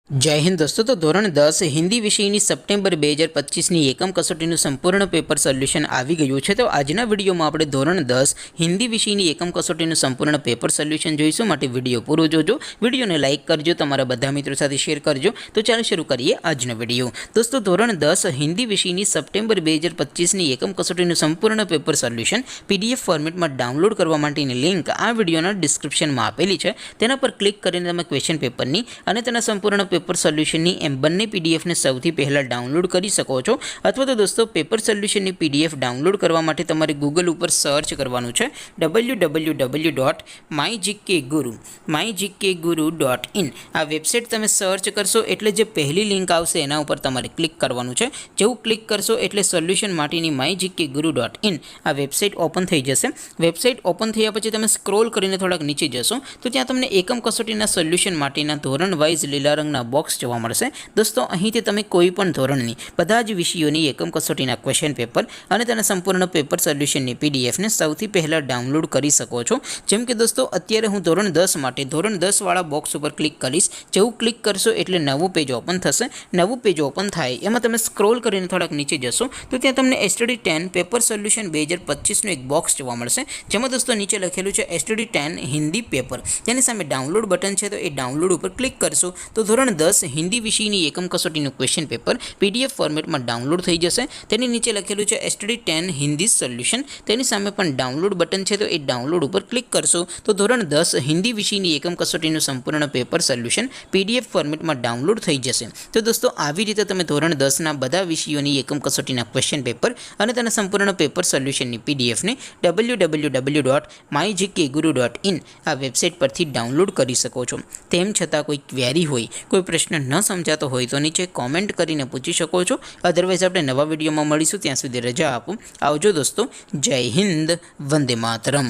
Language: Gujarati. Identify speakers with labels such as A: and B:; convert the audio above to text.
A: जय हिंद दोस्तों। तो ધોરણ 10 હિન્દી વિષયની સપ્ટેમ્બર 2025ની એકમ કસોટીનું સંપૂર્ણ પેપર સોલ્યુશન આવી ગયું છે। તો આજના વિડીયોમાં આપણે ધોરણ 10 હિન્દી વિષયની એકમ કસોટીનું સંપૂર્ણ પેપર સોલ્યુશન જોઈશું। માટે વિડીયો પૂરો જોજો, વિડીયોને લાઇક કરજો, તમારા બધા મિત્રો સાથે શેર કરજો। તો ચાલો શરૂ કરીએ આજનો વિડીયો। દોસ્તો ધોરણ 10 હિન્દી વિષયની સપ્ટેમ્બર 2025ની એકમ કસોટીનું સંપૂર્ણ પેપર સોલ્યુશન પીડીએફ ફોર્મેટમાં ડાઉનલોડ કરવા માટેની લિંક આ વિડીયોના ડિસ્ક્રિપ્શનમાં આપેલી છે। તેના પર ક્લિક કરીને તમે ક્વેશ્ચન પેપરની અને તેના સંપૂર્ણ પેપર સોલ્યુશનની એમ બંને પીડીએફને સૌથી પહેલાં ડાઉનલોડ કરી શકો છો। અથવા તો દોસ્તો પેપર સોલ્યુશનની પીડીએફ ડાઉનલોડ કરવા માટે તમારે ગૂગલ ઉપર સર્ચ કરવાનું છે www.mygkguru.in। આ વેબસાઇટ તમે સર્ચ કરશો એટલે જે પહેલી લિંક આવશે એના ઉપર તમારે ક્લિક કરવાનું છે। જેવું ક્લિક કરશો એટલે સોલ્યુશન માટેની mygkguru.in આ વેબસાઇટ ઓપન થઈ જશે। વેબસાઇટ ઓપન થયા પછી તમે સ્ક્રોલ કરીને થોડાક નીચે જશો તો ત્યાં તમને એકમ કસોટીના સોલ્યુશન માટેના ધોરણ વાઇઝ લીલા રંગના બોક્સ જોવા મળશે। દોસ્તો અહીંથી તમે કોઈ પણ ધોરણની બધા જ વિષયોની એકમ કસોટીના ક્વેશ્ચન પેપર અને તેના સંપૂર્ણ પેપર સોલ્યુશનની પીડીએફને સૌથી પહેલાં ડાઉનલોડ કરી શકો છો। જેમ કે દોસ્તો અત્યારે હું ધોરણ 10 માટે ધોરણ 10 વાળા બોક્સ ઉપર ક્લિક કરીશ। જેવું ક્લિક કરશો એટલે નવું પેજ ઓપન થશે। નવું પેજ ઓપન થાય એમાં તમે સ્ક્રોલ કરીને થોડાક નીચે જશો તો ત્યાં તમને STD10 પેપર સોલ્યુશન 2025નું એક બોક્સ જોવા મળશે। જેમાં દોસ્તો નીચે લખેલું છે STD10 હિન્દી પેપર। તેની સામે ડાઉનલોડ બટન છે તો એ ડાઉનલોડ ઉપર ક્લિક કરશો તો ધોરણ 10 હિન્દી વિષયની એકમ કસોટીનું ક્વેશ્ચન પેપર પીડીએફ ફોર્મેટમાં ડાઉનલોડ થઈ જશે। તેની નીચે લખેલું છે STD10 હિન્દી સોલ્યુશન। તેની સામે પણ ડાઉનલોડ બટન છે તો એ ડાઉનલોડ ઉપર ક્લિક કરશો તો ધોરણ 10 હિન્દી વિષયની એકમ કસોટીનું સંપૂર્ણ પેપર સોલ્યુશન પીડીએફ ફોર્મેટમાં ડાઉનલોડ થઈ જશે। તો દોસ્તો આવી રીતે તમે ધોરણ 10ના બધા વિષયોની એકમ કસોટીના ક્વેશ્ચન પેપર અને તેના સંપૂર્ણ પેપર સોલ્યુશનની પીડીએફને www.mygkguru.in આ વેબસાઇટ પરથી ડાઉનલોડ કરી શકો છો। તેમ છતાં કોઈ ક્વેરી હોય, કોઈ પ્રશ્ન ન સમજાતો હોય તો નીચે કોમેન્ટ કરીને પૂછી શકો છો। અધરવાઇઝ આપણે નવા વિડીયોમાં મળીશું, ત્યાં સુધી રજા આપો। આવજો દોસ્તો, જય હિન્દ, વંદે માતરમ।